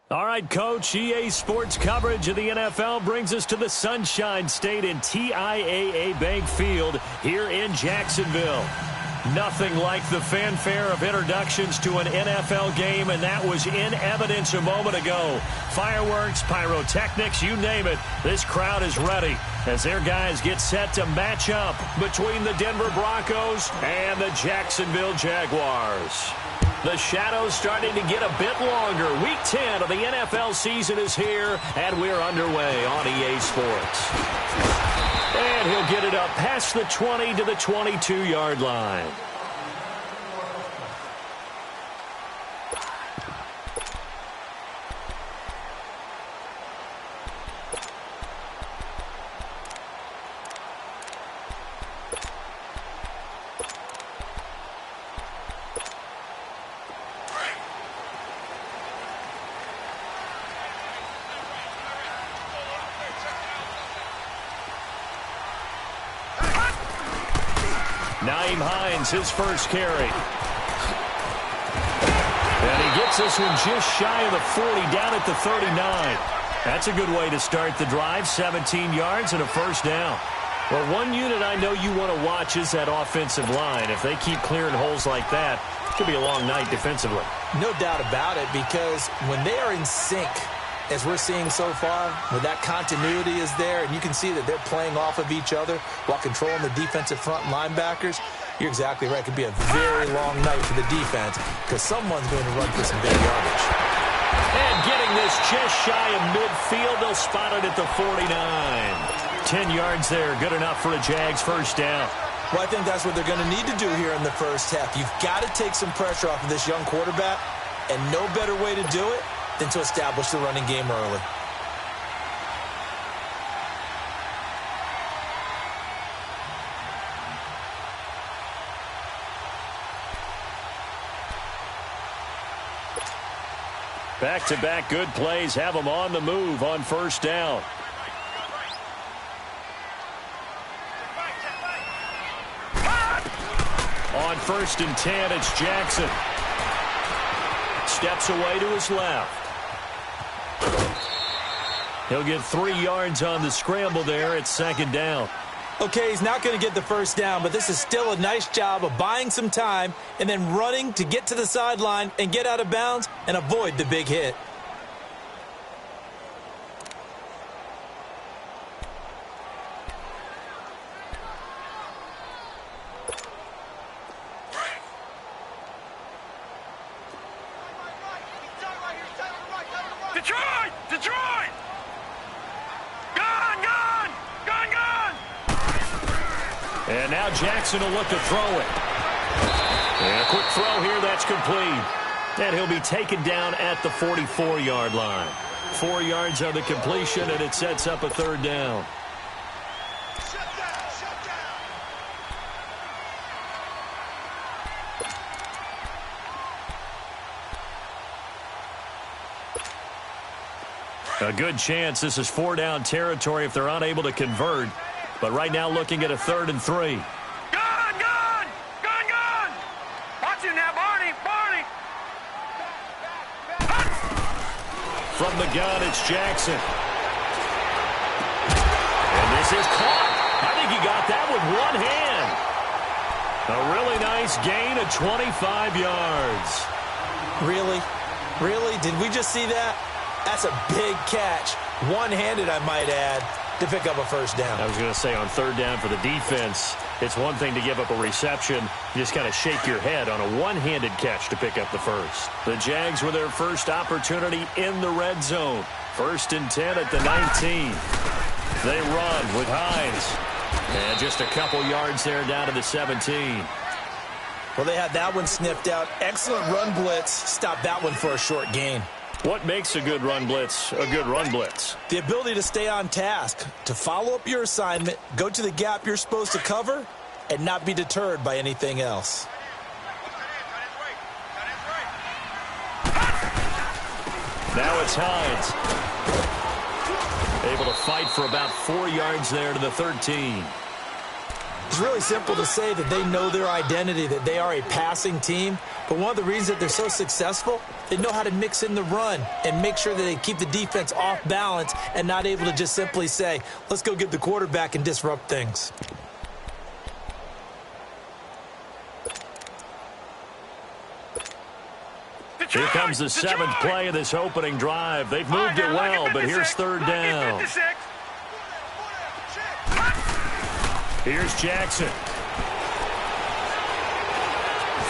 All right, Coach, EA Sports coverage of the NFL brings us to the Sunshine State in TIAA Bank Field here in Jacksonville. Nothing like the fanfare of introductions to an NFL game, and that was in evidence a moment ago. Fireworks, pyrotechnics, you name it. This crowd is ready as their guys get set to match up between the Denver Broncos and the Jacksonville Jaguars. The shadow's starting to get a bit longer. Week 10 of the NFL season is here, and we're underway on EA Sports. And he'll get it up past the 20 to the 22-yard line. Nyheim Hines, his first carry. And he gets this one just shy of the 40, down at the 39. That's a good way to start the drive, 17 yards and a first down. Well, one unit I know you want to watch is that offensive line. If they keep clearing holes like that, it could be a long night defensively. No doubt about it, because when they are in sync, as we're seeing so far, where that continuity is there, and you can see that they're playing off of each other while controlling the defensive front linebackers, you're exactly right. It could be a very long night for the defense because someone's going to run for some big yardage. And getting this just shy of midfield, they'll spot it at the 49. 10 yards there, good enough for a Jags first down. Well, I think that's what they're going to need to do here in the first half. You've got to take some pressure off of this young quarterback, and no better way to do it than to establish the running game early. Back-to-back good plays have them on the move on first down. On 1st and 10, it's Jackson. Steps away to his left. He'll get 3 yards on the scramble there at 2nd down. Okay, he's not going to get the first down, but this is still a nice job of buying some time and then running to get to the sideline and get out of bounds and avoid the big hit. Detroit! Detroit! Gone! Gone! Gone! Gone! And now Jackson will look to throw it. And a quick throw here, that's complete. And he'll be taken down at the 44-yard line. 4 yards on the completion, and it sets up a 3rd down. A good chance this is 4-down territory if they're unable to convert. But right now looking at a 3rd and 3. Gone! Gone! Gone! Gone! Watch him now, Barney! Barney! From the gun, it's Jackson. And this is caught. I think he got that with one hand. A really nice gain of 25 yards. Really? Really? Did we just see that? That's a big catch. One-handed, I might add, to pick up a first down. I was going to say on 3rd down for the defense, it's one thing to give up a reception. You just kind of shake your head on a one-handed catch to pick up the first. The Jags with their first opportunity in the red zone. 1st and 10 at the 19. They run with Hines. And just a couple yards there down to the 17. Well, they had that one sniffed out. Excellent run blitz. Stop that one for a short gain. What makes a good run blitz a good run blitz? The ability to stay on task, to follow up your assignment, go to the gap you're supposed to cover, and not be deterred by anything else. Now it's Hines. Able to fight for about 4 yards there to the 13. It's really simple to say that they know their identity, that they are a passing team. But one of the reasons that they're so successful, they know how to mix in the run and make sure that they keep the defense off balance and not able to just simply say, let's go get the quarterback and disrupt things. Here comes the seventh play of this opening drive. They've moved it well, but here's third down. Here's Jackson.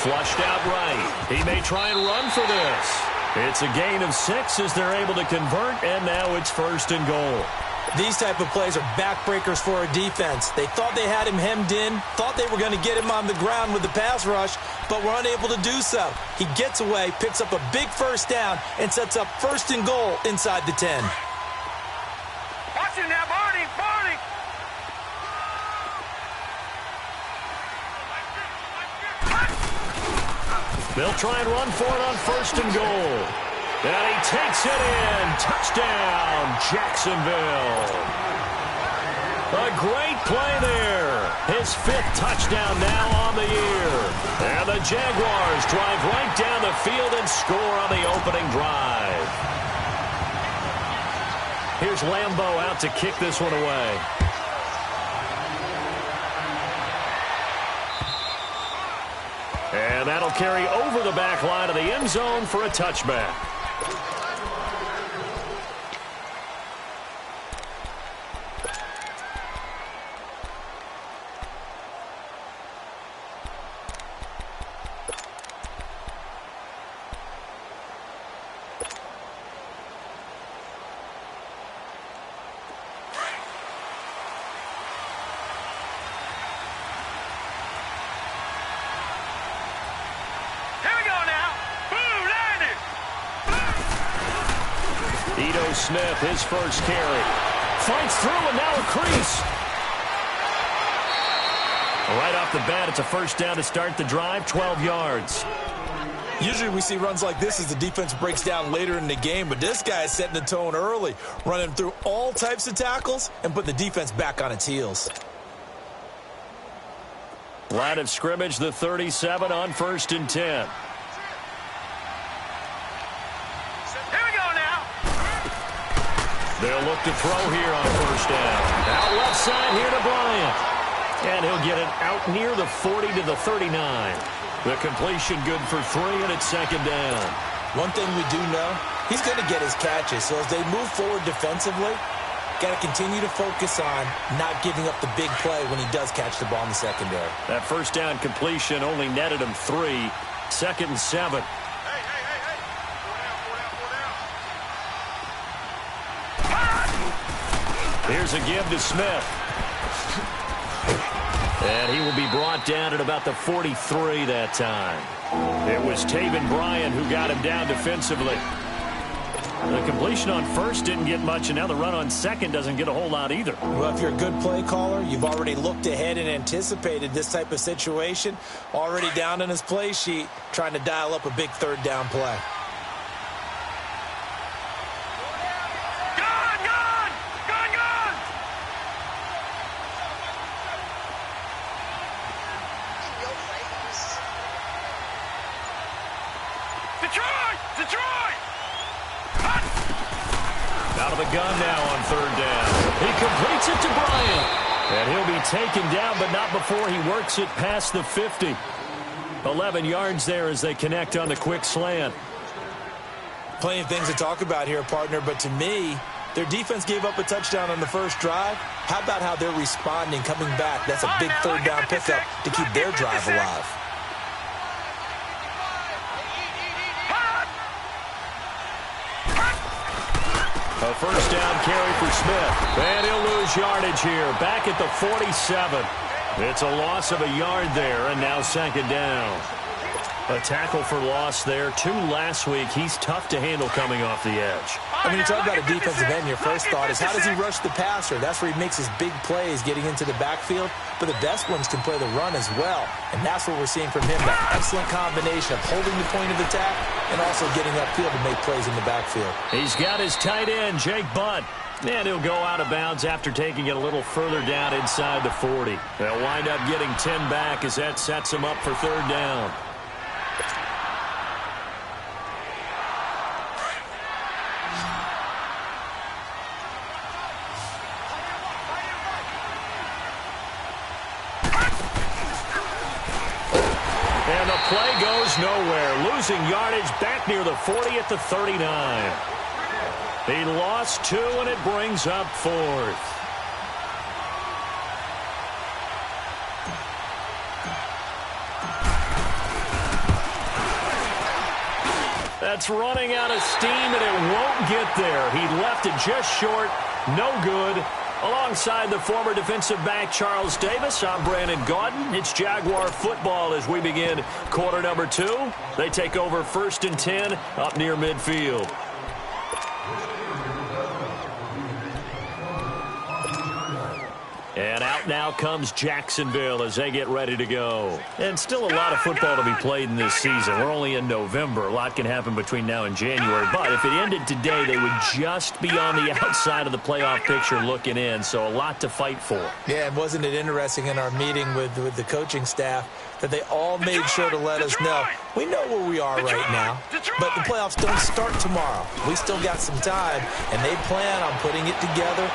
Flushed out right. He may try and run for this. It's a gain of 6 as they're able to convert, and now it's first and goal. These type of plays are backbreakers for a defense. They thought they had him hemmed in, thought they were going to get him on the ground with the pass rush, but were unable to do so. He gets away, picks up a big first down, and sets up first and goal inside the 10. Watch him now, Barney! Barney! They'll try and run for it on first and goal. And he takes it in. Touchdown, Jacksonville. A great play there. His 5th touchdown now on the year. And the Jaguars drive right down the field and score on the opening drive. Here's Lambeau out to kick this one away. And that'll carry over the back line of the end zone for a touchback. Smith, his first carry. Fights through and now a crease. Right off the bat, it's a first down to start the drive, 12 yards. Usually we see runs like this as the defense breaks down later in the game, but this guy is setting the tone early, running through all types of tackles and putting the defense back on its heels. Line of scrimmage, the 37 on first and 10. They'll look to throw here on first down. Out left side here to Bryant. And he'll get it out near the 40 to the 39. The completion good for 3, and it's second down. One thing we do know, he's going to get his catches. So as they move forward defensively, got to continue to focus on not giving up the big play when he does catch the ball in the secondary. That first down completion only netted him 3. Second and 7. Here's a give to Smith. And he will be brought down at about the 43 that time. It was Taven Bryan who got him down defensively. The completion on first didn't get much, and now the run on second doesn't get a whole lot either. Well, if you're a good play caller, you've already looked ahead and anticipated this type of situation. Already down in his play sheet, trying to dial up a big third down play. Out of the gun now on third down. He completes it to Bryant. And he'll be taken down, but not before he works it past the 50. 11 yards there as they connect on the quick slant. Plenty of things to talk about here, partner, but to me, their defense gave up a touchdown on the first drive. How about how they're responding, coming back? That's a big third down pickup to keep their drive alive. A first down carry for Smith. And he'll lose yardage here. Back at the 47. It's a loss of a yard there, and now second down. A tackle for loss there. 2 last week. He's tough to handle coming off the edge. I mean, you talk about a defensive end, your first thought is how does he rush the passer? That's where he makes his big plays getting into the backfield. But the best ones can play the run as well. And that's what we're seeing from him, that excellent combination of holding the point of attack and also getting upfield to make plays in the backfield. He's got his tight end, Jake Butt. And he'll go out of bounds after taking it a little further down inside the 40. They'll wind up getting 10 back as that sets them up for third down. And the play goes nowhere. Losing yardage back near the 40 at the 39. He lost 2, and it brings up 4th. That's running out of steam, and it won't get there. He left it just short. No good. Alongside the former defensive back Charles Davis, I'm Brandon Gaudin. It's Jaguar football as we begin quarter number 2. They take over 1st and 10 up near midfield. And out now comes Jacksonville as they get ready to go. And still a lot of football to be played in this season. We're only in November. A lot can happen between now and January. But if it ended today, they would just be on the outside of the playoff picture looking in. So a lot to fight for. Yeah, and wasn't it interesting in our meeting with the coaching staff that they all made sure to let us know, we know where we are right now, but the playoffs don't start tomorrow. We still got some time, and they plan on putting it together,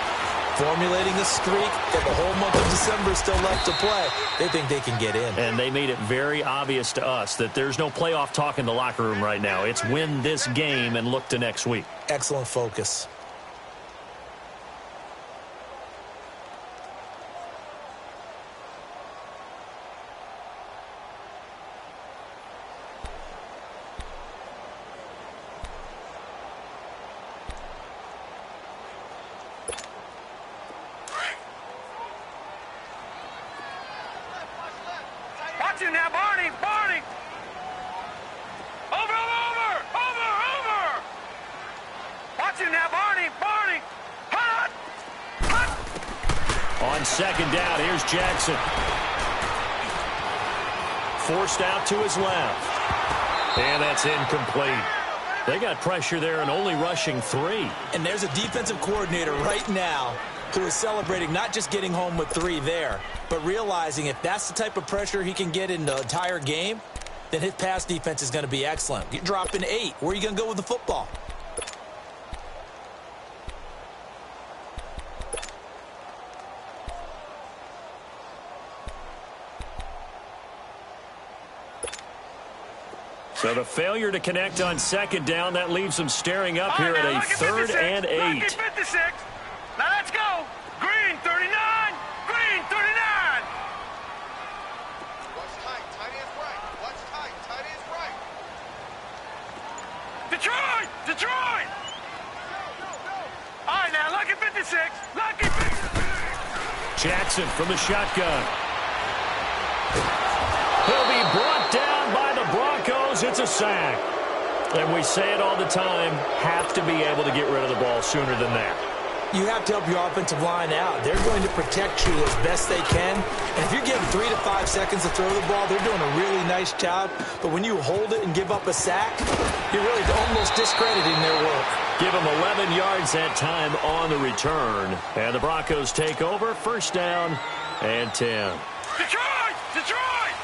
formulating a streak, and the whole month of December is still left to play. They think they can get in. And they made it very obvious to us that there's no playoff talk in the locker room right now. It's win this game and look to next week. Excellent focus. Now, Barney, Barney! Over! Watch him now, Barney, Barney! Hot! On 2nd down, here's Jackson. Forced out to his left. And that's incomplete. They got pressure there and only rushing 3. And there's a defensive coordinator right now who is celebrating not just getting home with 3 there, but realizing if that's the type of pressure he can get in the entire game, then his pass defense is going to be excellent. You're dropping 8. Where are you going to go with the football? So the failure to connect on 2nd down, that leaves them staring up here at a 3rd and 8. 56. Now let's go. Green 39. Green 39. Watch tight. Tight is right. Watch tight. Tight is right. Detroit. Detroit. All right, now lucky 56. Lucky 56. Jackson from the shotgun. He'll be brought down by the Broncos. It's a sack. And we say it all the time, have to be able to get rid of the ball sooner than that. You have to help your offensive line out. They're going to protect you as best they can. And if you're getting 3 to 5 seconds to throw the ball, they're doing a really nice job. But when you hold it and give up a sack, you're really almost discrediting their work. Give them 11 yards that time on the return. And the Broncos take over, 1st down and 10. Detroit! Detroit!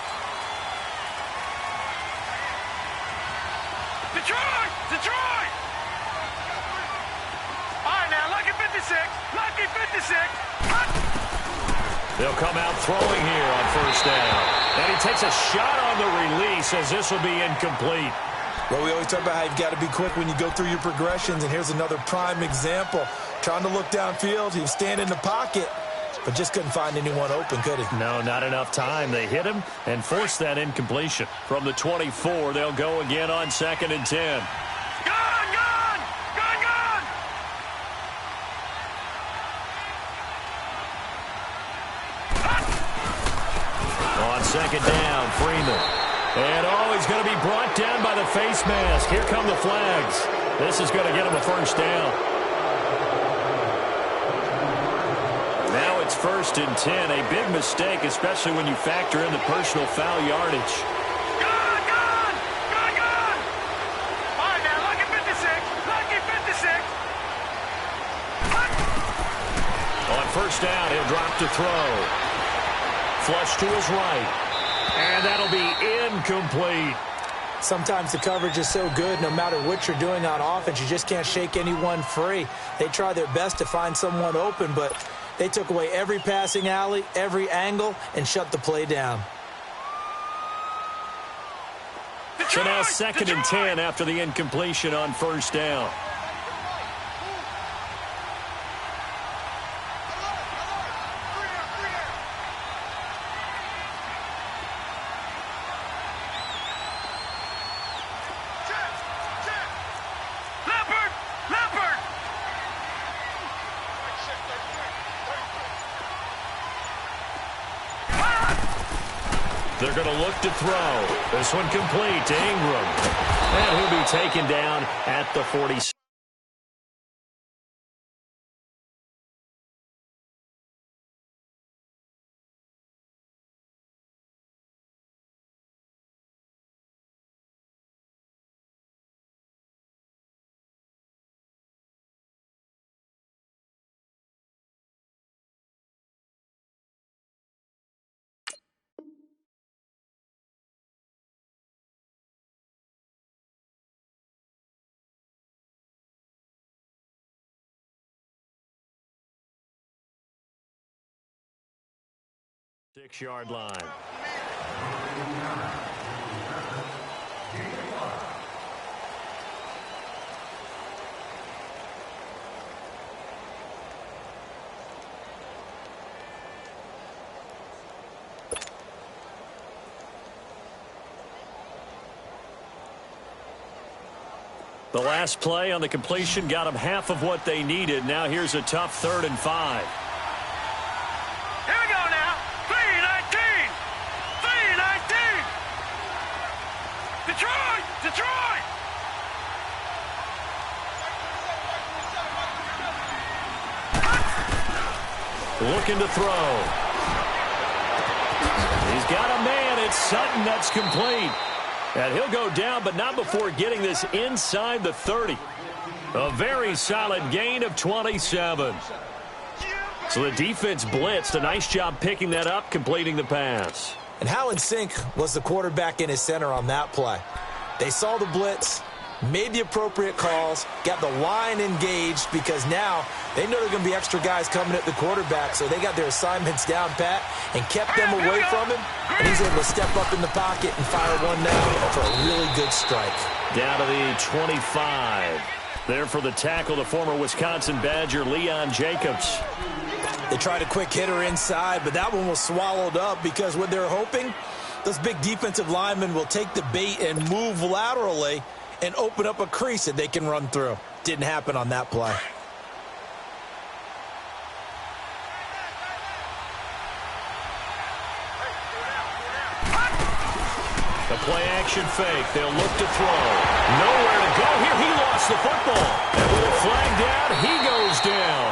Detroit! Detroit! All right, now, lucky 56. Lucky 56. They'll come out throwing here on 1st down. And he takes a shot on the release as this will be incomplete. Well, we always talk about how you've got to be quick when you go through your progressions, and here's another prime example. Trying to look downfield, he was standing in the pocket, but just couldn't find anyone open, could he? No, not enough time. They hit him and forced that incompletion. From the 24, they'll go again on 2nd and 10. Gone! Gone! Gone! Gone! On 2nd down, Freeman. And, he's going to be brought down by the face mask. Here come the flags. This is going to get him a 1st down. Now it's 1st and 10. A big mistake, especially when you factor in the personal foul yardage. Gone! Gone! Gone! Gone! All right, now, lucky 56. Lucky 56. first down. He'll drop to throw. Flush to his right. And that'll be incomplete. Sometimes the coverage is so good, no matter what you're doing on offense, you just can't shake anyone free. They try their best to find someone open, but they took away every passing alley, every angle, and shut the play down. So now 2nd and 10 after the incompletion on first down. They're going to look to throw. This one complete to Ingram. And he'll be taken down at the 46. Six-yard line. The last play on the completion got them half of what they needed. Now here's a tough 3rd and 5. Detroit! Looking to throw. He's got a man. It's Sutton. That's complete. And he'll go down, but not before getting this inside the 30. A very solid gain of 27. So the defense blitzed. A nice job picking that up, completing the pass. And how in sync was the quarterback in his center on that play? They saw the blitz, made the appropriate calls, got the line engaged because now they know there are going to be extra guys coming at the quarterback, so they got their assignments down pat and kept them away from him, and he's able to step up in the pocket and fire one down for a really good strike. Down to the 25. There for the tackle, the former Wisconsin Badger, Leon Jacobs. They tried a quick hitter inside, but that one was swallowed up because what they're hoping, those big defensive linemen will take the bait and move laterally and open up a crease that they can run through. Didn't happen on that play. The play-action fake. They'll look to throw. Nowhere to go here. He lost the football. And with a flag down, he goes down.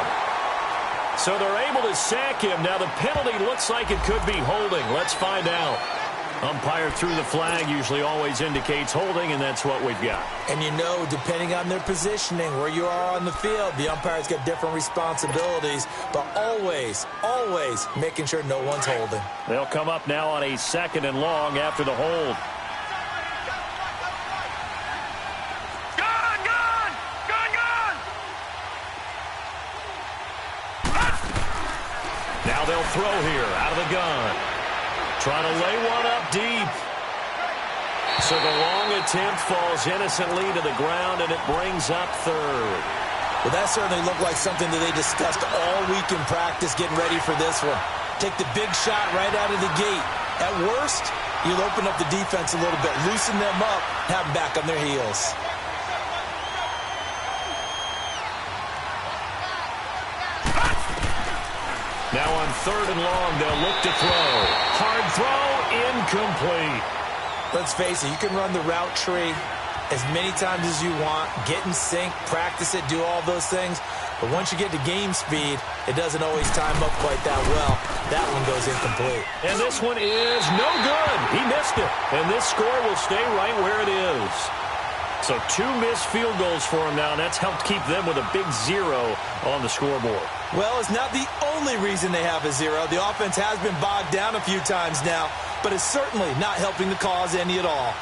So they're able to sack him. Now the penalty looks like it could be holding. Let's find out. Umpire threw the flag, usually always indicates holding, and that's what we've got. And you know, depending on their positioning, where you are on the field, the umpire's got different responsibilities, but always, always making sure no one's holding. They'll come up now on a 2nd and long after the hold. Now they'll throw here out of the gun. Trying to lay one up deep. So the long attempt falls innocently to the ground, and it brings up 3rd. Well, that certainly looked like something that they discussed all week in practice getting ready for this one. Take the big shot right out of the gate. At worst, you'll open up the defense a little bit, loosen them up, have them back on their heels. Now on 3rd and long, they'll look to throw. Hard throw, incomplete. Let's face it, you can run the route tree as many times as you want, get in sync, practice it, do all those things. But once you get to game speed, it doesn't always time up quite that well. That one goes incomplete. And this one is no good. He missed it. And this score will stay right where it is. So 2 missed field goals for him now, and that's helped keep them with a big 0 on the scoreboard. Well, it's not the only reason they have a 0. The offense has been bogged down a few times now, but it's certainly not helping the cause any at all.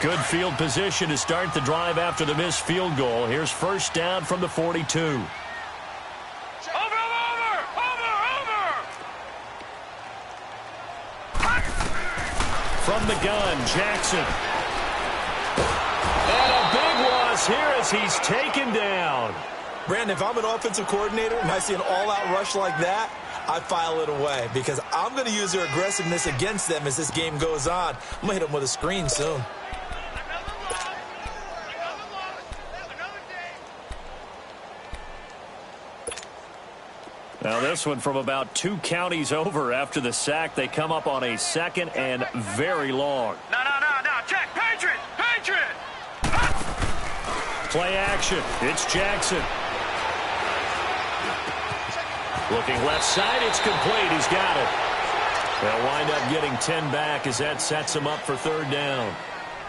Good field position to start the drive after the missed field goal. Here's first down from the 42. From the gun, Jackson. And a big loss here as he's taken down. Brandon, if I'm an offensive coordinator and I see an all-out rush like that, I file it away because I'm going to use their aggressiveness against them as this game goes on. I'm going to hit them with a screen soon. Now this one from about 2 counties over after the sack. They come up on a 2nd and very long. No. Check. Patriot. Play action. It's Jackson. Looking left side. It's complete. He's got it. They'll wind up getting 10 back as that sets him up for 3rd down.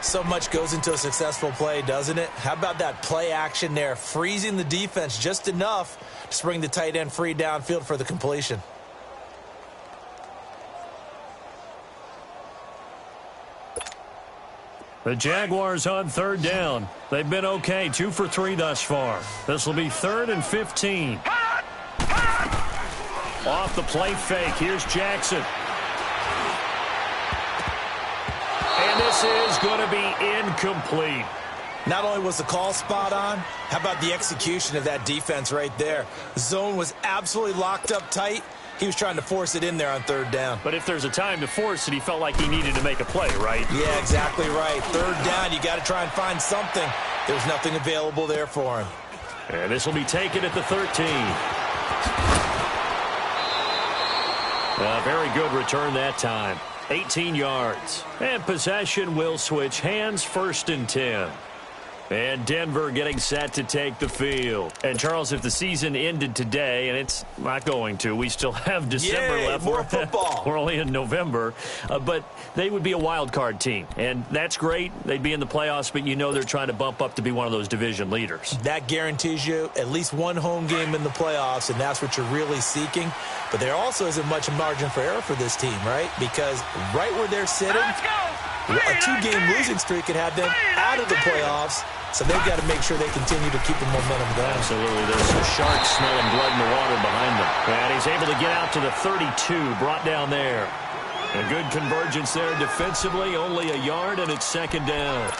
So much goes into a successful play, doesn't it? How about that play action there, freezing the defense just enough to bring the tight end free downfield for the completion. The Jaguars on 3rd down. They've been okay, 2 for 3 thus far. This will be 3rd and 15. Off the play fake, here's Jackson. And this is going to be incomplete. Not only was the call spot on, how about the execution of that defense right there? The zone was absolutely locked up tight. He was trying to force it in there on 3rd down. But if there's a time to force it, he felt like he needed to make a play, right? Yeah, exactly right. 3rd down, you got to try and find something. There's nothing available there for him. And this will be taken at the 13. A very good return that time. 18 yards. And possession will switch hands, 1st and 10. And Denver getting set to take the field. And, Charles, if the season ended today, and it's not going to, we still have December left. More football. We're only in November. But they would be a wild card team. And that's great. They'd be in the playoffs, but you know they're trying to bump up to be one of those division leaders. That guarantees you at least one home game in the playoffs, and that's what you're really seeking. But there also isn't much margin for error for this team, right? Because right where they're sitting, a 2-game losing streak could have them out of the playoffs. So they've got to make sure they continue to keep the momentum going. Absolutely. There's a shark smelling blood in the water behind them. And he's able to get out to the 32, brought down there. A good convergence there defensively, only a yard, and it's 2nd down.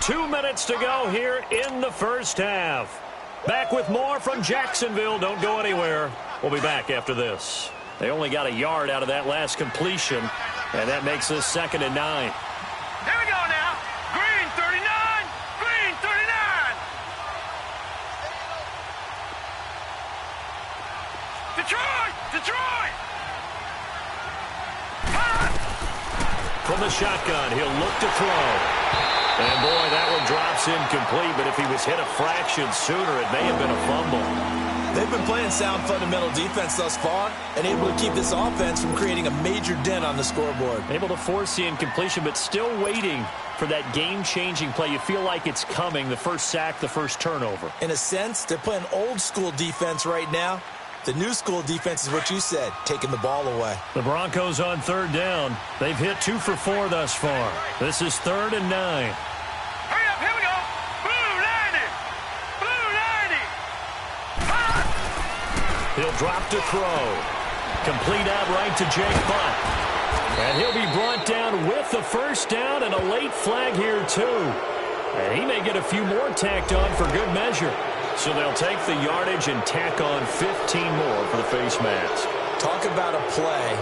2 minutes to go here in the first half. Back with more from Jacksonville. Don't go anywhere. We'll be back after this. They only got a yard out of that last completion, and that makes this 2nd and 9. Here we go now. Green 39. Green 39. Detroit. From the shotgun, he'll look to throw. And, boy, that one drops incomplete, but if he was hit a fraction sooner, it may have been a fumble. They've been playing sound fundamental defense thus far and able to keep this offense from creating a major dent on the scoreboard. Able to force the incompletion, but still waiting for that game-changing play. You feel like it's coming, the first sack, the first turnover. In a sense, they're playing old-school defense right now. The new school defense is what you said, taking the ball away. The Broncos on 3rd down. They've hit 2 for 4 thus far. This is 3rd and 9. Hurry up, here we go. Blue 90. He'll drop to throw. Complete out right to Jake Butt. And he'll be brought down with the first down and a late flag here too. And he may get a few more tacked on for good measure. So they'll take the yardage and tack on 15 more for the face mask. Talk about a play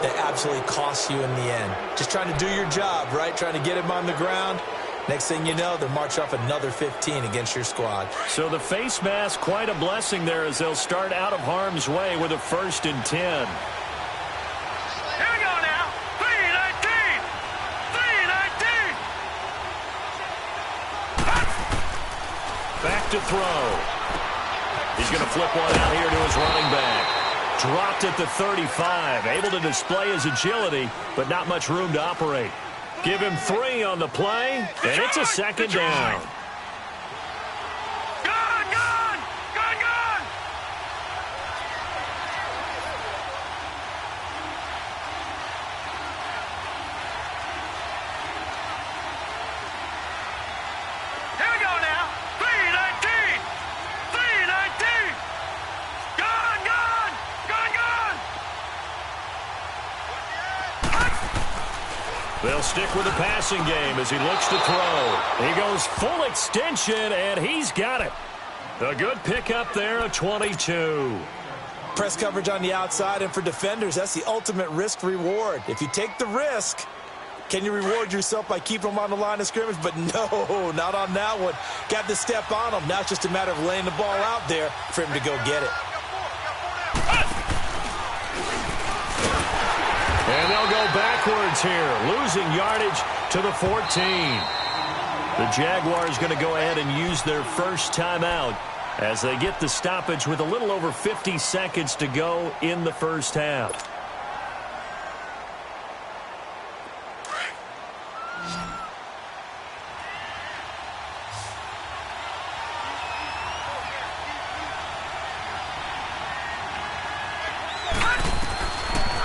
that absolutely costs you in the end. Just trying to do your job, right? Trying to get him on the ground. Next thing you know, they'll march off another 15 against your squad. So the face mask, quite a blessing there as they'll start out of harm's way with a 1st and 10. Here we go now. 319. 319. Back to throw. He's going to flip one out here to his running back. Dropped at the 35. Able to display his agility, but not much room to operate. Give him 3 on the play, and it's a 2nd down. Gone. They'll stick with the passing game as he looks to throw. He goes full extension, and he's got it. A good pickup there, a 22. Press coverage on the outside, and for defenders, that's the ultimate risk-reward. If you take the risk, can you reward yourself by keeping them on the line of scrimmage? But no, not on that one. Got to step on them. Now it's just a matter of laying the ball out there for him to go get it. And they'll go backwards here, losing yardage to the 14. The Jaguars going to go ahead and use their first timeout as they get the stoppage with a little over 50 seconds to go in the first half.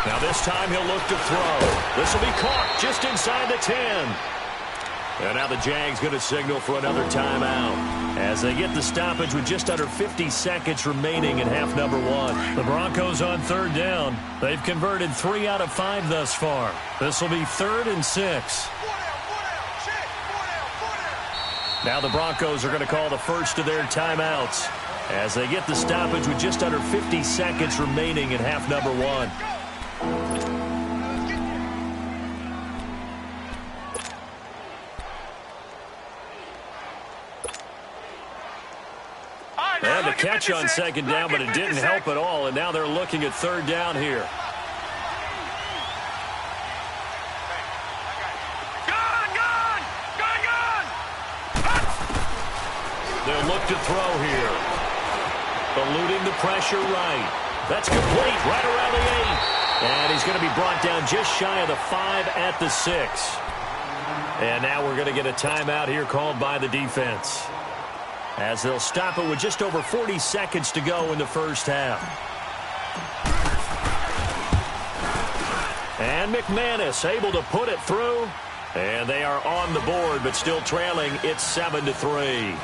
Now this time he'll look to throw. This will be caught just inside the 10. And now the Jags going to signal for another timeout as they get the stoppage with just under 50 seconds remaining in half number 1. The Broncos on third down. They've converted 3 out of 5 thus far. This will be 3rd and 6. Now the Broncos are going to call the first of their timeouts as they get the stoppage with just under 50 seconds remaining in half number 1. And the catch on second down, but it didn't help at all, and now they're looking at third down here. They'll look to throw here. Eluding the pressure right. That's complete right around the 8. And he's going to be brought down just shy of the 5 at the 6. And now we're going to get a timeout here called by the defense, as they'll stop it with just over 40 seconds to go in the first half. And McManus able to put it through. And they are on the board, but still trailing. It's 7-3.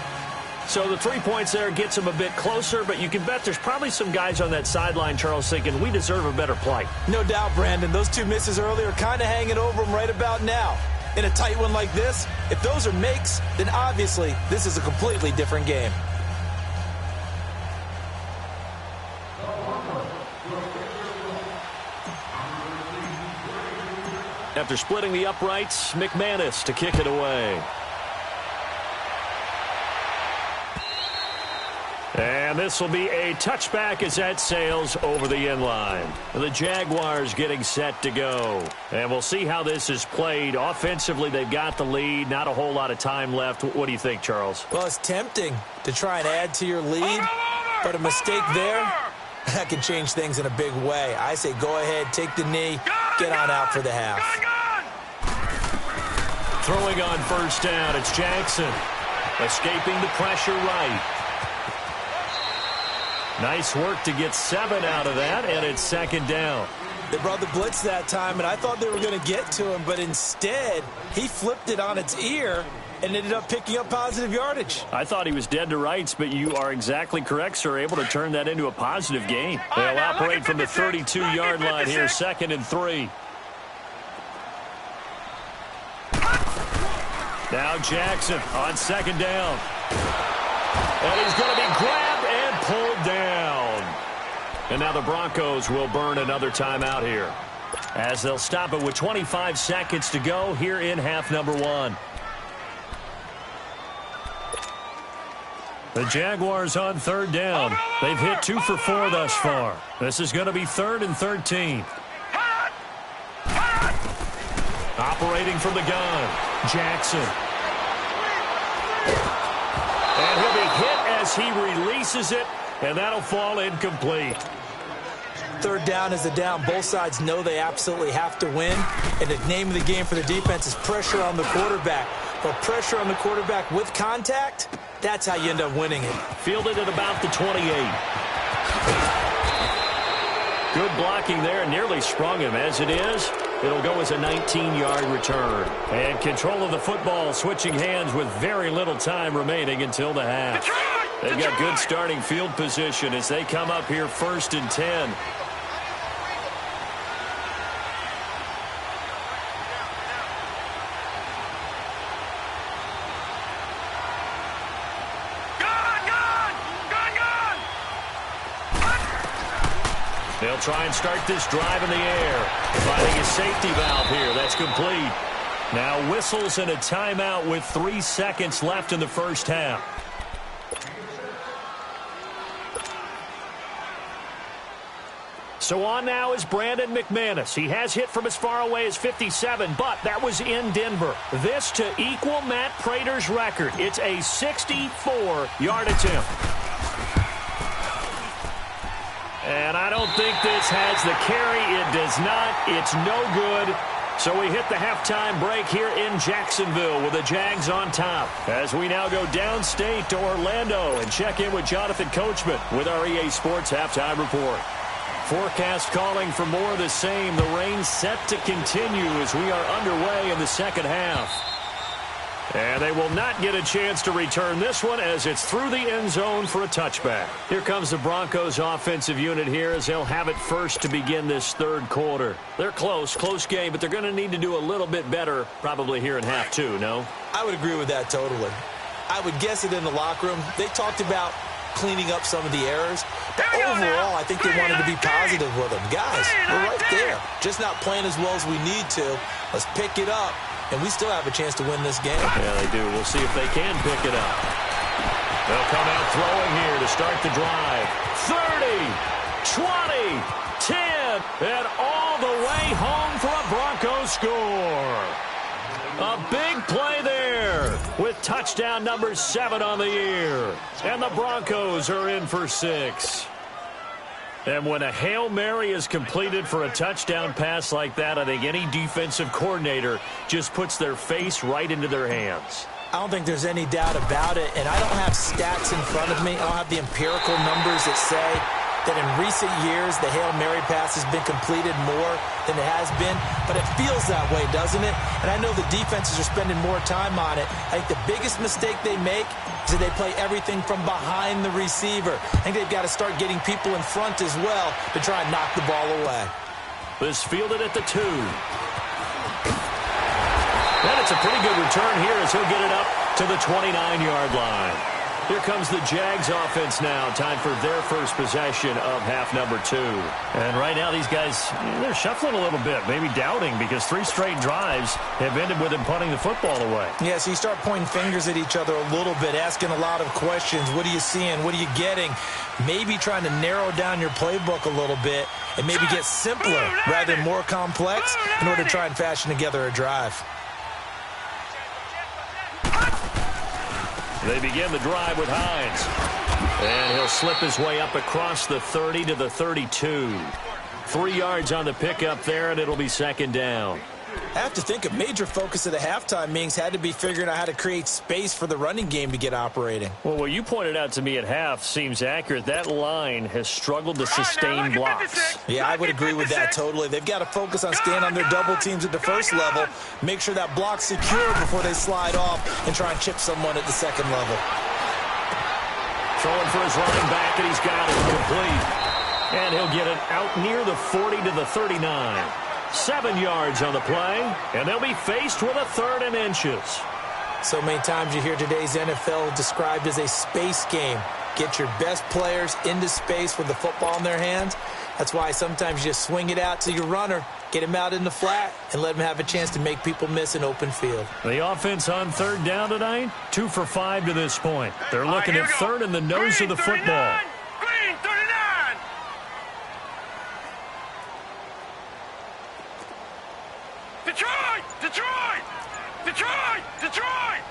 So the 3 points there gets them a bit closer, but you can bet there's probably some guys on that sideline, Charles, thinking we deserve a better play. No doubt, Brandon. Those 2 misses earlier are kind of hanging over them right about now. In a tight one like this, if those are makes, then obviously this is a completely different game. After splitting the uprights, McManus to kick it away. And this will be a touchback as that sails over the end line. The Jaguars getting set to go. And we'll see how this is played. Offensively, they've got the lead. Not a whole lot of time left. What do you think, Charles? Well, it's tempting to try and add to your lead, but a mistake there, that can change things in a big way. I say go ahead, take the knee, get on out for the half. Throwing on first down, it's Jackson. Escaping the pressure right. Nice work to get 7 out of that, and it's second down. They brought the blitz that time, and I thought they were going to get to him, but instead, he flipped it on its ear and ended up picking up positive yardage. I thought he was dead to rights, but you are exactly correct, sir. Able to turn that into a positive gain. They'll operate from the 32-yard line here, 2nd and 3. Now Jackson on second down. And he's going to be grabbed and pulled down. And now the Broncos will burn another timeout here, as they'll stop it with 25 seconds to go here in half number 1. The Jaguars on third down. They've hit 2 for 4 thus far. This is going to be 3rd and 13. Operating from the gun, Jackson. And he'll be hit as he releases it, and that'll fall incomplete. Third down is a down. Both sides know they absolutely have to win, and the name of the game for the defense is pressure on the quarterback. But pressure on the quarterback with contact, that's how you end up winning it. Fielded at about the 28. Good blocking there, nearly sprung him. As it is, it'll go as a 19-yard return. And control of the football switching hands with very little time remaining until the half. They've got good starting field position as they come up here 1st and 10. They'll try and start this drive in the air. Finding a safety valve here. That's complete. Now whistles and a timeout with 3 seconds left in the first half. So on now is Brandon McManus. He has hit from as far away as 57, but that was in Denver. This to equal Matt Prater's record. It's a 64-yard attempt. And I don't think this has the carry. It does not. It's no good. So we hit the halftime break here in Jacksonville with the Jags on top. As we now go downstate to Orlando and check in with Jonathan Coachman with our EA Sports Halftime Report. Forecast calling for more of the same. The rain set to continue as we are underway in the second half. And they will not get a chance to return this one as it's through the end zone for a touchback. Here comes the Broncos offensive unit here as they'll have it first to begin this third quarter. They're close game, but they're going to need to do a little bit better probably here in half two, no? I would agree with that totally. I would guess it in the locker room. They talked about cleaning up some of the errors, but overall I think they wanted to be positive with them. Guys, we're right there. Just not playing as well as we need to. Let's pick it up. And we still have a chance to win this game. Yeah, they do. We'll see if they can pick it up. They'll come out throwing here to start the drive. 30, 20, 10, and all the way home for a Broncos score. A big play there with touchdown number 7 on the year. And the Broncos are in for 6. And when a Hail Mary is completed for a touchdown pass like that, I think any defensive coordinator just puts their face right into their hands. I don't think there's any doubt about it, and I don't have stats in front of me. I don't have the empirical numbers that say that in recent years the Hail Mary pass has been completed more than it has been, but it feels that way, doesn't it? And I know the defenses are spending more time on it. I think the biggest mistake they make is that they play everything from behind the receiver. I think they've got to start getting people in front as well to try and knock the ball away. This fielded at the 2. And it's a pretty good return here as he'll get it up to the 29-yard line. Here comes the Jags offense now. Time for their first possession of half number 2. And right now these guys, they're shuffling a little bit, maybe doubting because 3 straight drives have ended with them punting the football away. Yeah, so you start pointing fingers at each other a little bit, asking a lot of questions. What are you seeing? What are you getting? Maybe trying to narrow down your playbook a little bit and maybe get simpler rather than more complex in order to try and fashion together a drive. They begin the drive with Hines. And he'll slip his way up across the 30 to the 32. 3 yards on the pickup there, and it'll be second down. I have to think a major focus of the halftime meetings had to be figuring out how to create space for the running game to get operating. Well, what you pointed out to me at half seems accurate. That line has struggled to sustain blocks. Yeah, I would agree with that totally. They've got to focus on staying on their double teams at the first level, make sure that block's secure before they slide off and try and chip someone at the second level. Throwing for his running back, and he's got it complete. And he'll get it out near the 40 to the 39. 7 yards on the play, and they'll be faced with a 3rd and inches. So many times you hear today's NFL described as a space game. Get your best players into space with the football in their hands. That's why sometimes you just swing it out to your runner, get him out in the flat, and let him have a chance to make people miss an open field. The offense on 3rd down tonight, 2 for 5 to this point. They're looking at 3rd in the nose of the football. Green 39. Detroit! Detroit! Detroit! Detroit!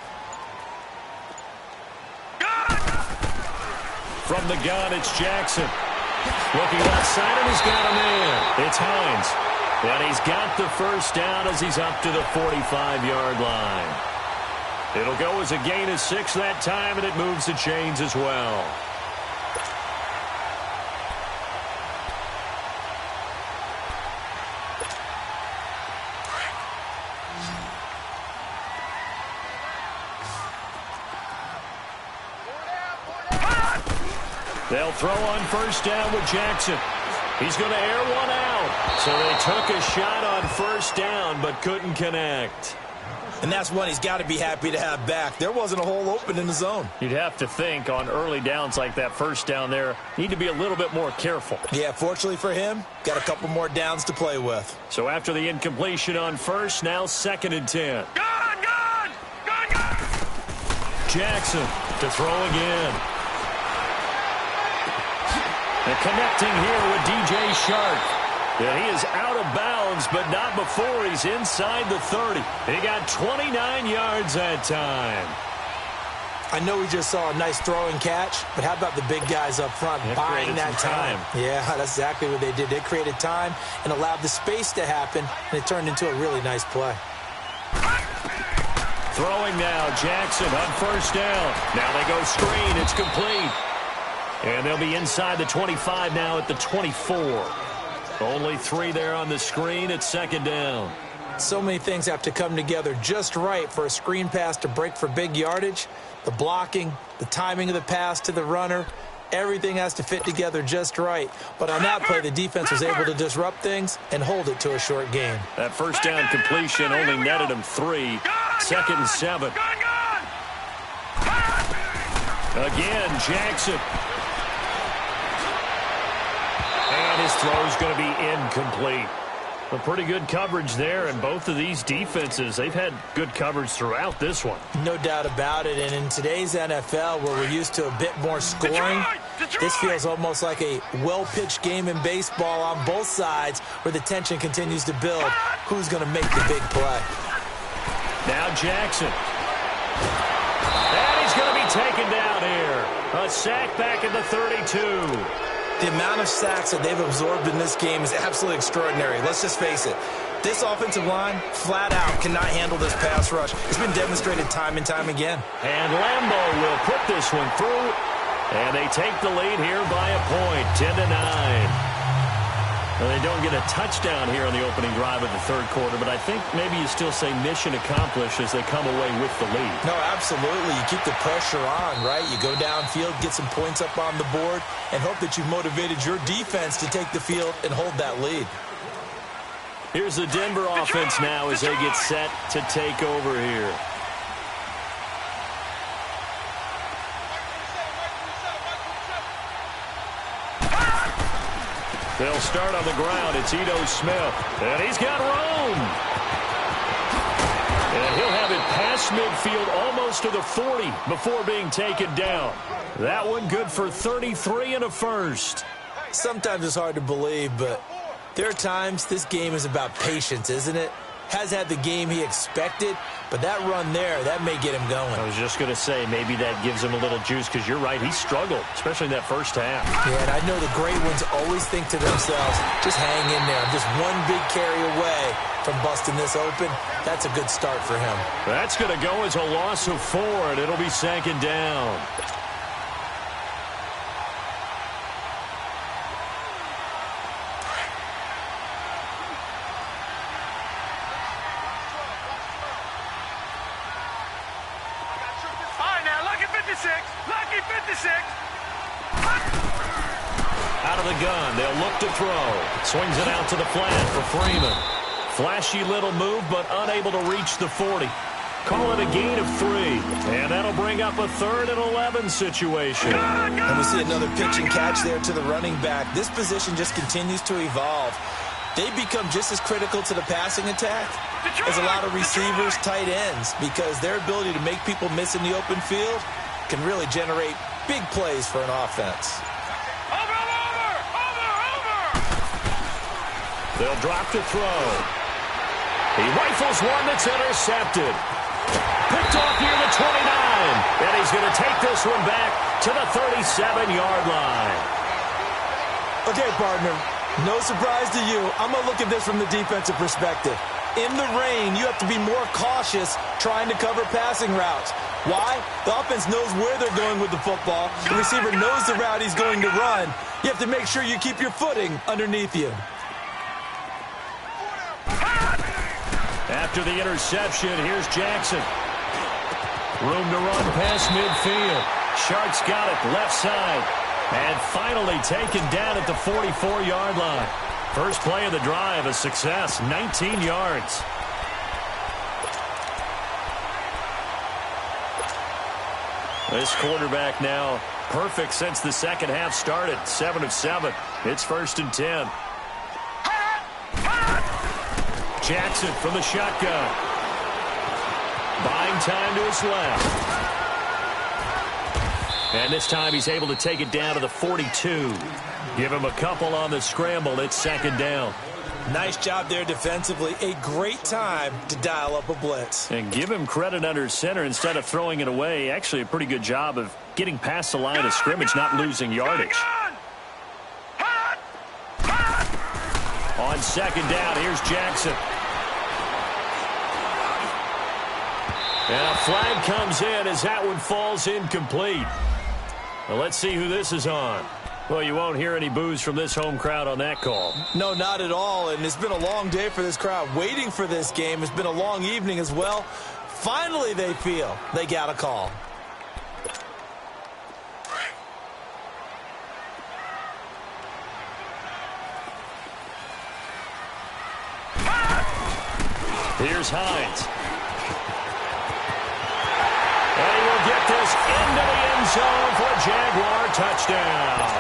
Gun! From the gun, it's Jackson. Looking outside, and he's got a man. It's Hines. And he's got the first down as he's up to the 45-yard line. It'll go as a gain of 6 that time, and it moves the chains as well. They'll throw on first down with Jackson. He's going to air one out. So they took a shot on first down but couldn't connect. And that's one he's got to be happy to have back. There wasn't a hole open in the zone. You'd have to think on early downs like that first down there, need to be a little bit more careful. Yeah, fortunately for him, got a couple more downs to play with. So after the incompletion on first, now 2nd and 10. Gone! Jackson to throw again. And connecting here with DJ Shark. Yeah, he is out of bounds, but not before he's inside the 30. He got 29 yards that time. I know we just saw a nice throwing catch, but how about the big guys up front buying that time? Yeah, that's exactly what they did. They created time and allowed the space to happen, and it turned into a really nice play. Throwing now, Jackson on first down. Now they go screen. It's complete. And they'll be inside the 25 now at the 24. Only 3 there on the screen at 2nd down. So many things have to come together just right for a screen pass to break for big yardage. The blocking, the timing of the pass to the runner, everything has to fit together just right. But on that play, the defense was able to disrupt things and hold it to a short gain. That first down completion only netted him 3. 2nd and 7. Again, Jackson. And his throw is going to be incomplete. A pretty good coverage there, and both of these defenses, they've had good coverage throughout this one. No doubt about it, and in today's NFL, where we're used to a bit more scoring, this feels almost like a well-pitched game in baseball on both sides, where the tension continues to build. Who's going to make the big play? Now Jackson. And he's going to be taken down here. A sack back at the 32. The amount of sacks that they've absorbed in this game is absolutely extraordinary. Let's just face it. This offensive line, flat out, cannot handle this pass rush. It's been demonstrated time and time again. And Lambo will put this one through. And they take the lead here by a point, 10-9. Well, they don't get a touchdown here on the opening drive of the 3rd quarter, but I think maybe you still say mission accomplished as they come away with the lead. No, absolutely. You keep the pressure on, right? You go downfield, get some points up on the board, and hope that you've motivated your defense to take the field and hold that lead. Here's the Denver offense now as they get set to take over here. They'll start on the ground. It's Ito Smith. And he's got room. And he'll have it past midfield almost to the 40 before being taken down. That one good for 33 and a first. Sometimes it's hard to believe, but there are times this game is about patience, isn't it? Has had the game he expected, but that run there, that may get him going. I was just going to say, maybe that gives him a little juice, because you're right, he struggled, especially in that first half. Yeah, and I know the great ones always think to themselves, just hang in there. I'm just one big carry away from busting this open. That's a good start for him. That's going to go as a loss of 4, and it'll be 2nd down. Lucky 56. Out of the gun, they'll look to throw. Swings it out to the flat for Freeman. Flashy little move, but unable to reach the 40. Call it a gain of 3. And that'll bring up a 3rd and 11 situation. And we see another pitch and catch there to the running back. This position just continues to evolve. They become just as critical to the passing attack as a lot of receivers, tight ends, because their ability to make people miss in the open field can really generate big plays for an offense. They'll drop to throw. He rifles one that's intercepted. Picked off near the 29. And he's going to take this one back to the 37-yard line. Okay, partner. No surprise to you. I'm going to look at this from the defensive perspective. In the rain, you have to be more cautious trying to cover passing routes. Why? The offense knows where they're going with the football. The receiver knows the route he's going to run. You have to make sure you keep your footing underneath you. After the interception, here's Jackson. Room to run past midfield. Shark's got it left side. And finally taken down at the 44-yard line. First play of the drive, a success, 19 yards. This quarterback now perfect since the second half started. 7 of 7. It's 1st and 10. Jackson from the shotgun. Buying time to his left. And this time he's able to take it down to the 42. Give him a couple on the scramble. It's 2nd down. Nice job there defensively. A great time to dial up a blitz. And give him credit under center instead of throwing it away. Actually a pretty good job of getting past the line of scrimmage, not losing yardage. On 2nd down, here's Jackson. And a flag comes in as that one falls incomplete. Well, let's see who this is on. Well, you won't hear any boos from this home crowd on that call. No, not at all. And it's been a long day for this crowd waiting for this game. It's been a long evening as well. Finally, they feel they got a call. Here's Hines. And he will get this into the end zone for a Jaguar touchdown.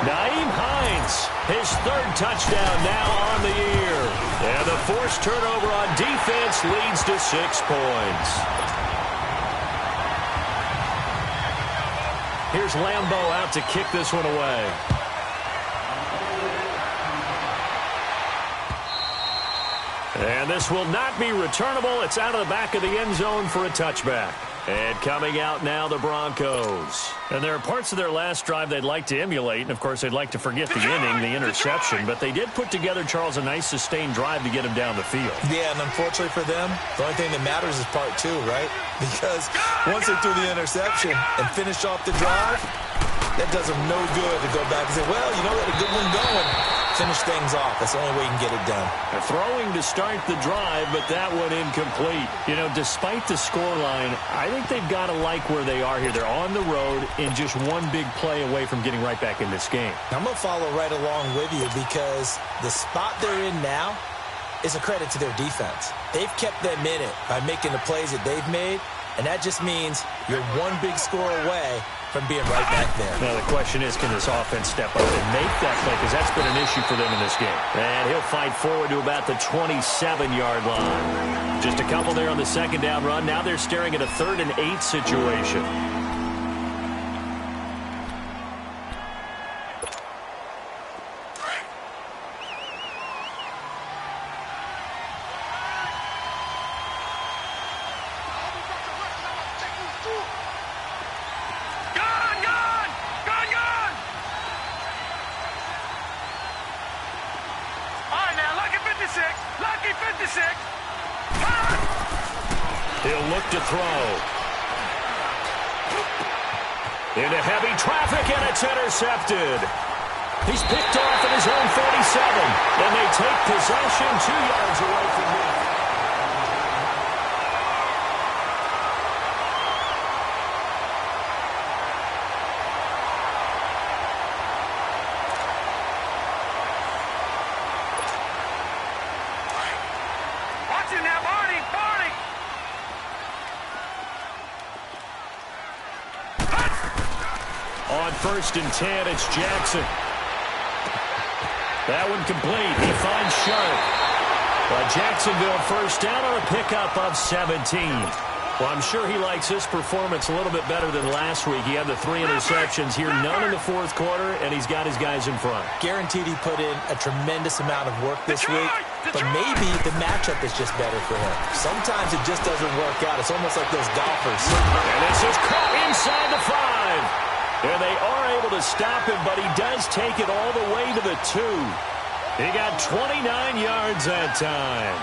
Nyheim Hines, his 3rd touchdown now on the year. And the forced turnover on defense leads to 6 points. Here's Lambeau out to kick this one away. And this will not be returnable. It's out of the back of the end zone for a touchback. And coming out now, the Broncos. And there are parts of their last drive they'd like to emulate. And, of course, they'd like to forget the inning, the interception. But they did put together, Charles, a nice sustained drive to get him down the field. Yeah, and unfortunately for them, the only thing that matters is part 2, right? Because once they threw the interception and finished off the drive, that does them no good to go back and say, well, you know, we had a good one going. Finish things off. That's the only way you can get it done. Throwing to start the drive, but that one incomplete. You know, despite the scoreline, I think they've got to like where they are here. They're on the road and just one big play away from getting right back in this game. I'm going to follow right along with you because the spot they're in now is a credit to their defense. They've kept them in it by making the plays that they've made, and that just means you're one big score away from being right back there. Now the question is, can this offense step up and make that play? Because that's been an issue for them in this game. And he'll fight forward to about the 27-yard line. Just a couple there on the 2nd down run. Now they're staring at a 3rd and 8 situation. He'll look to throw. Into heavy traffic, and it's intercepted. He's picked off at his own 47, and they take possession 2 yards away from him. On 1st and 10, it's Jackson. That one complete. He finds Sharp. Jacksonville 1st down on a pickup of 17. Well, I'm sure he likes this performance a little bit better than last week. He had the 3 interceptions here, none in the 4th quarter, and he's got his guys in front. Guaranteed he put in a tremendous amount of work this week, but maybe the matchup is just better for him. Sometimes it just doesn't work out. It's almost like those golfers. And this is caught inside the 5. And they are able to stop him, but he does take it all the way to the 2. He got 29 yards that time.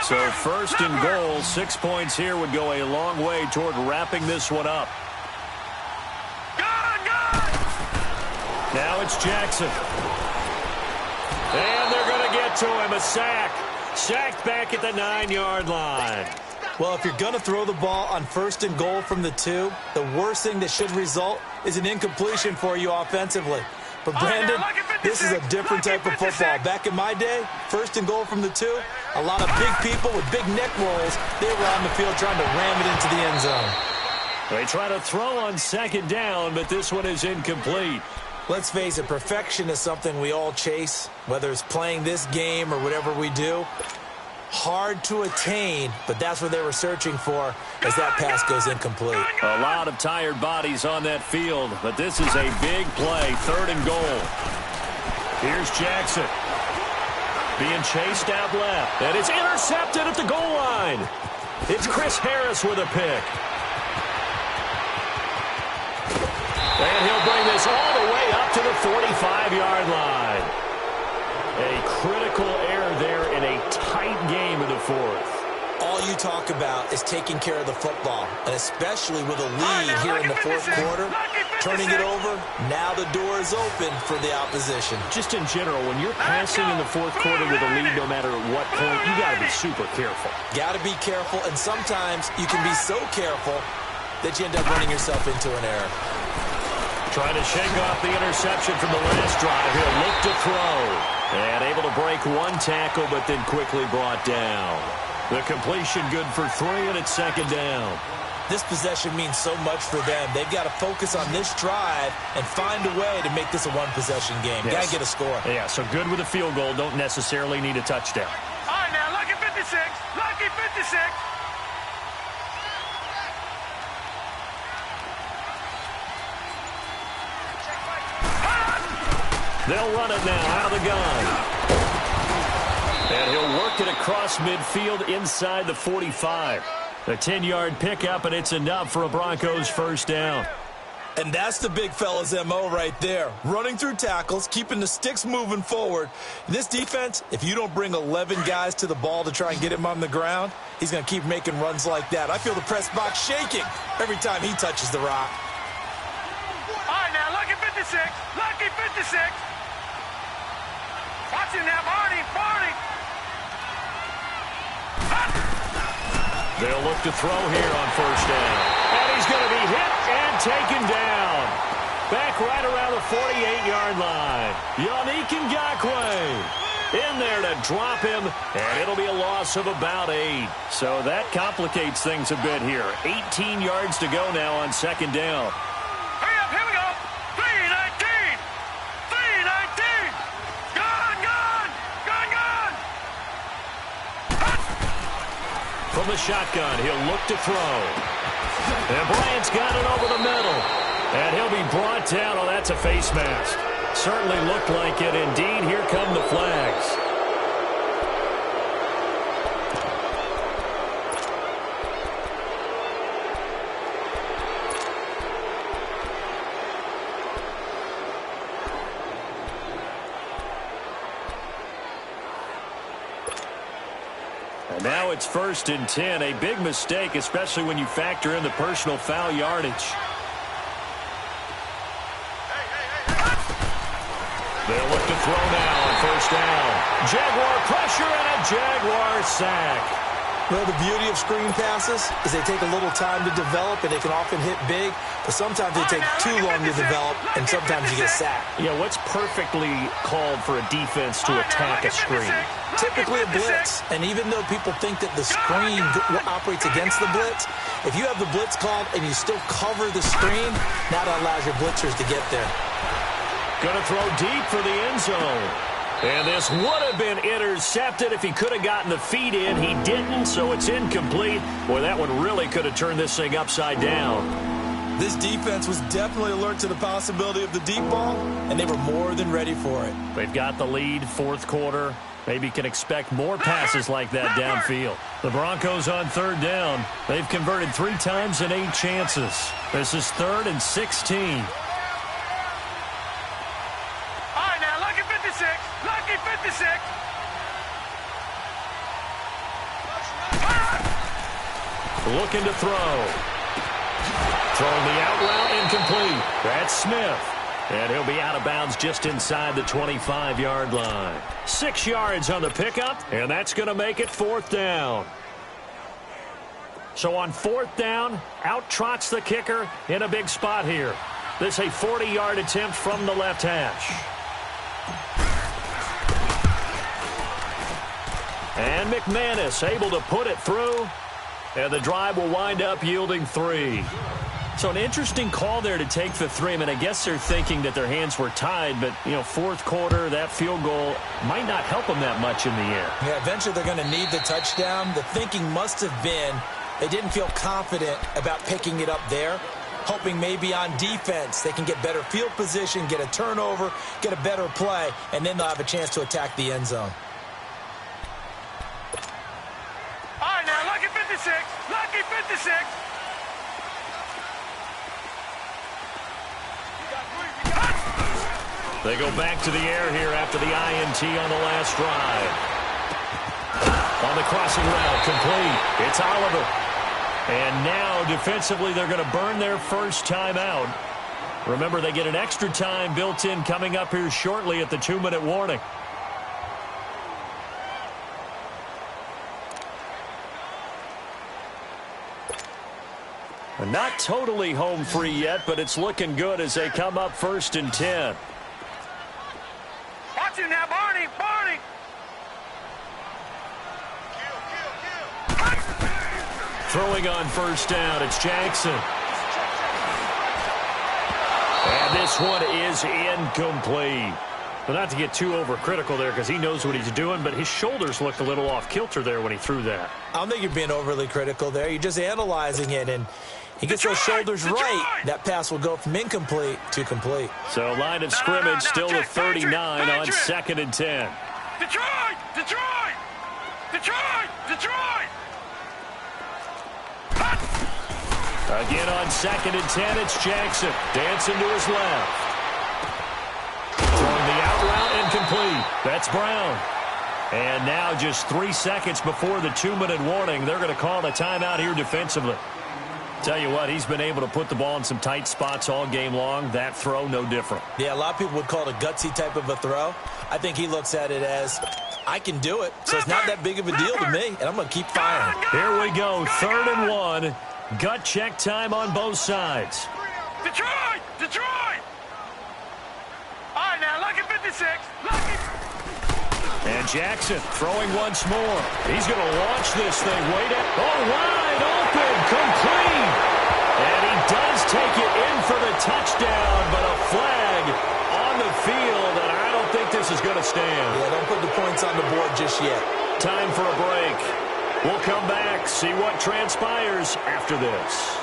So 1st and goal, 6 points here would go a long way toward wrapping this one up. Now it's Jackson. And they're going to get to him, a sack. Sacked back at the 9-yard line. Well, if you're going to throw the ball on 1st and goal from the 2, the worst thing that should result is an incompletion for you offensively. But Brandon, This is a different type of football. Back in my day, 1st and goal from the 2, a lot of big people with big neck rolls. They were on the field trying to ram it into the end zone. They try to throw on 2nd down, but this one is incomplete. Let's face it, perfection is something we all chase, whether it's playing this game or whatever we do. Hard to attain, but that's what they were searching for as that pass goes incomplete. A lot of tired bodies on that field, but this is a big play, 3rd and goal. Here's Jackson. Being chased out left, and it's intercepted at the goal line. It's Chris Harris with a pick. And he'll bring this all the way up to the 45-yard line. A critical error there in a tight game in the 4th. All you talk about is taking care of the football, and especially with a lead here in the 4th quarter. Turning it over, now the door is open for the opposition. Just in general, when you're passing in the 4th quarter with a lead, no matter at what point, you got to be super careful. Got to be careful, and sometimes you can be so careful that you end up running yourself into an error. Trying to shake off the interception from the last drive. He'll look to throw. And able to break one tackle, but then quickly brought down. The completion good for 3, and it's 2nd down. This possession means so much for them. They've got to focus on this drive and find a way to make this a one-possession game. Yes. Got to get a score. Yeah, so good with a field goal. Don't necessarily need a touchdown. All right, now, lucky 56. Lucky 56. They'll run it now out of the gun. And he'll work it across midfield inside the 45. A 10-yard pickup, and it's enough for a Broncos 1st down. And that's the big fella's M.O. right there. Running through tackles, keeping the sticks moving forward. This defense, if you don't bring 11 guys to the ball to try and get him on the ground, he's going to keep making runs like that. I feel the press box shaking every time he touches the rock. All right, now, lucky 56. Lucky 56. Watch him now, Barney. They'll look to throw here on 1st down. And he's going to be hit and taken down. Back right around the 48-yard line. Yannick Ngakoue in there to drop him, and it'll be a loss of about 8. So that complicates things a bit here. 18 yards to go now on 2nd down. Hurry up, here we go. 319. 319. Gone. From the shotgun, he'll look to throw. And Bryant's got it over the middle. And he'll be brought down. Oh, that's a face mask. Certainly looked like it. Indeed, here come the flags. And now it's 1st and 10. A big mistake, especially when you factor in the personal foul yardage. They'll look to throw now on 1st down. Jaguar pressure and a Jaguar sack. Well, the beauty of screen passes is they take a little time to develop, and they can often hit big, but sometimes they take too long to develop, and sometimes you get sacked. Yeah, what's perfectly called for a defense to attack a screen? Typically a blitz, and even though people think that the screen operates against the blitz, if you have the blitz called and you still cover the screen, now that allows your blitzers to get there. Gonna throw deep for the end zone. And this would have been intercepted if he could have gotten the feet in. He didn't, so it's incomplete. Boy, that one really could have turned this thing upside down. This defense was definitely alert to the possibility of the deep ball, and they were more than ready for it. They've got the lead, 4th quarter. Maybe can expect more passes like that downfield. The Broncos on 3rd down. They've converted 3 times in 8 chances. This is 3rd and 16. Lucky 56. Looking to throw. Throwing the out route, incomplete. That's Smith. And he'll be out of bounds just inside the 25-yard line. 6 yards on the pickup, and that's going to make it 4th down. So on 4th down, out trots the kicker in a big spot here. This is a 40-yard attempt from the left hash. And McManus able to put it through. And the drive will wind up yielding 3. So an interesting call there to take the 3. I mean, I guess they're thinking that their hands were tied, but, you know, fourth quarter, that field goal might not help them that much in the air. Yeah, eventually they're going to need the touchdown. The thinking must have been they didn't feel confident about picking it up there, hoping maybe on defense they can get better field position, get a turnover, get a better play, and then they'll have a chance to attack the end zone. All right, now, lucky 56. Lucky 56. They go back to the air here after the INT on the last drive. On the crossing route, complete. It's Oliver. And now, defensively, they're going to burn their first time out. Remember, they get an extra time built in coming up here shortly at the 2-minute warning. Not totally home free yet, but it's looking good as they come up 1st and 10. Watch him now, Barney. Barney. Throwing on 1st down, it's Jackson. And this one is incomplete. Well, not to get too overcritical there because he knows what he's doing, but his shoulders looked a little off kilter there when he threw that. I don't think you're being overly critical there. You're just analyzing it, and he gets those shoulders right. That pass will go from incomplete to complete. So line of scrimmage still at 39 on 2nd and 10. Detroit! Detroit! Detroit! Detroit! Again on 2nd and 10, it's Jackson. Dancing to his left. Throwing the out route and complete. That's Brown. And now just 3 seconds before the 2-minute warning, they're going to call a timeout here defensively. Tell you what, he's been able to put the ball in some tight spots all game long. That throw, no different. Yeah, a lot of people would call it a gutsy type of a throw. I think he looks at it as, I can do it, so it's not that big of a deal to me, and I'm going to keep firing. Here we go, 3rd and 1. Gut check time on both sides. Detroit! Detroit! All right, now, lucky 56. Lucky. And Jackson throwing once more. He's going to launch this thing. Wait it. Oh, wide open. Complete. And he does take it in for the touchdown, but a flag on the field, and I don't think this is going to stand. Yeah, don't put the points on the board just yet. Time for a break. We'll come back, see what transpires after this.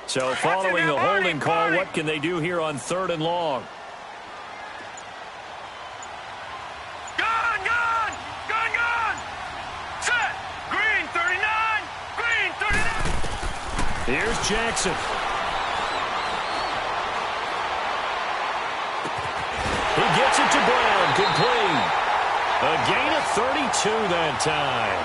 So following the holding call, what can they do here on 3rd and long? Here's Jackson. He gets it to Brown, complete. A gain of 32 that time.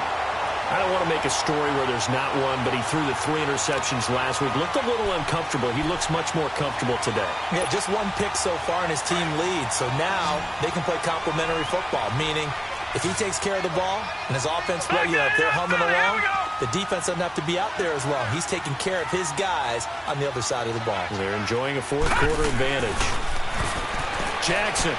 I don't want to make a story where there's not one, but he threw the 3 interceptions last week. Looked a little uncomfortable. He looks much more comfortable today. Yeah, just 1 pick so far and his team leads. So now they can play complementary football, meaning if he takes care of the ball and his offense, if they're humming along, the defense doesn't have to be out there as well. He's taking care of his guys on the other side of the ball. They're enjoying a 4th quarter advantage. Jackson.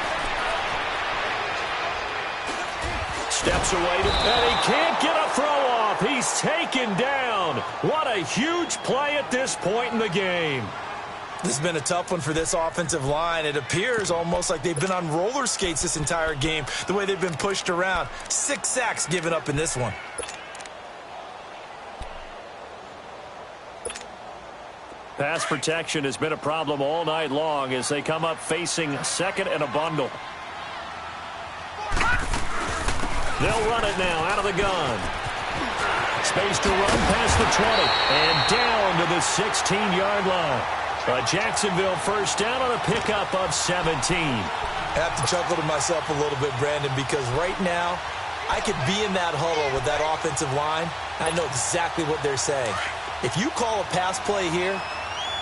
Steps away, and he can't get a throw off. He's taken down. What a huge play at this point in the game. This has been a tough one for this offensive line. It appears almost like they've been on roller skates this entire game, the way they've been pushed around. 6 sacks given up in this one. Pass protection has been a problem all night long as they come up facing 2nd and a bundle. They'll run it now out of the gun. Space to run past the 20 and down to the 16-yard line. A Jacksonville first down on a pickup of 17. I have to chuckle to myself a little bit, Brandon, because right now I could be in that huddle with that offensive line. I know exactly what they're saying. If you call a pass play here,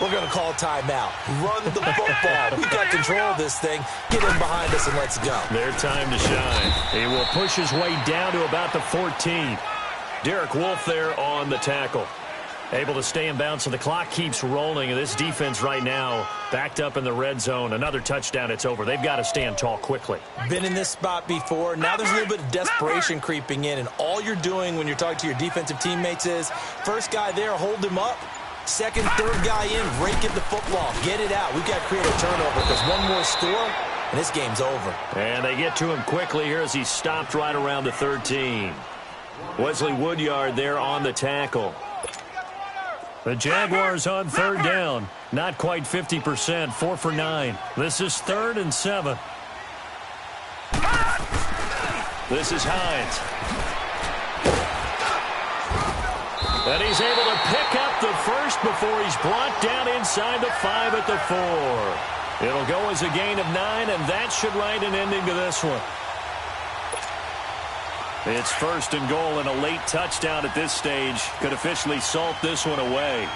We're going to call timeout. Run the football. We've got control of this thing. Get him behind us and let's go. Their time to shine. He will push his way down to about the 14. Derek Wolfe there on the tackle. Able to stay in bounds, so the clock keeps rolling. And this defense right now backed up in the red zone. Another touchdown, it's over. They've got to stand tall quickly. Been in this spot before. Now there's a little bit of desperation creeping in. And all you're doing when you're talking to your defensive teammates is, first guy there, hold him up. Second, third guy in, rake at the football. Get it out. We've got to create a turnover because one more score, and this game's over. And they get to him quickly here as he stopped right around the 13. Wesley Woodyard there on the tackle. The Jaguars on third down. Not quite 50%, 4 for 9. This is 3rd and 7. This is Hines. And he's able to pick up the first before he's brought down inside the 5 at the 4. It'll go as a gain of 9, and that should write an ending to this one. It's 1st and goal, and a late touchdown at this stage could officially salt this one away.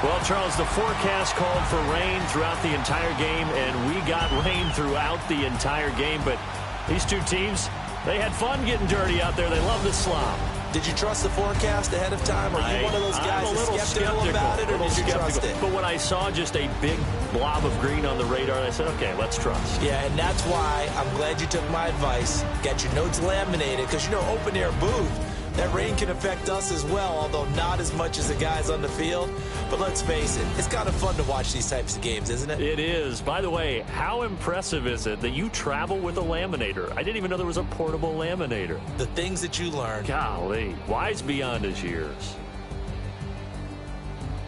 Well, Charles, the forecast called for rain throughout the entire game, and we got rain throughout the entire game. But these two teams, they had fun getting dirty out there. They love the slop. Did you trust the forecast ahead of time? Are you one of those guys that's skeptical about it, or did you trust it? But when I saw just a big blob of green on the radar, I said, okay, let's trust. Yeah, and that's why I'm glad you took my advice. Got your notes laminated, because, you know, open-air booth, that rain can affect us as well, although not as much as the guys on the field. But let's face it, it's kind of fun to watch these types of games, isn't it? It is. By the way, how impressive is it that you travel with a laminator? I didn't even know there was a portable laminator. The things that you learn. Golly, wise beyond his years.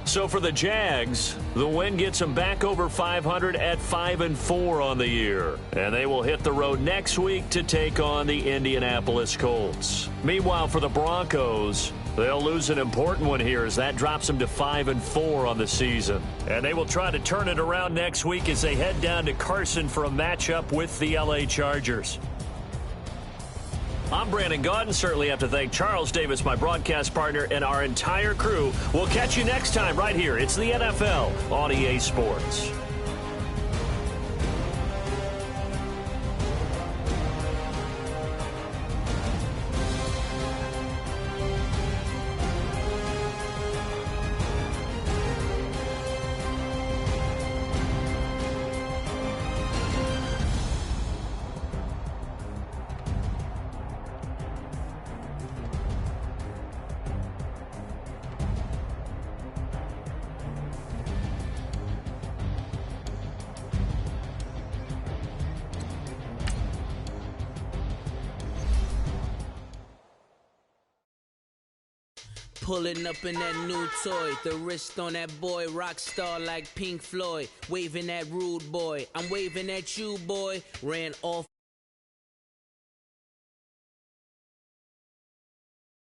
So for the Jags, the win gets them back over 500 at 5-4 on the year. And they will hit the road next week to take on the Indianapolis Colts. Meanwhile, for the Broncos, they'll lose an important one here as that drops them to 5-4 on the season. And they will try to turn it around next week as they head down to Carson for a matchup with the LA Chargers. I'm Brandon Gaudin. Certainly have to thank Charles Davis, my broadcast partner, and our entire crew. We'll catch you next time right here. It's the NFL on EA Sports. Pulling up in that new toy, the wrist on that boy, rock star like Pink Floyd, waving that rude boy, I'm waving at you boy, ran off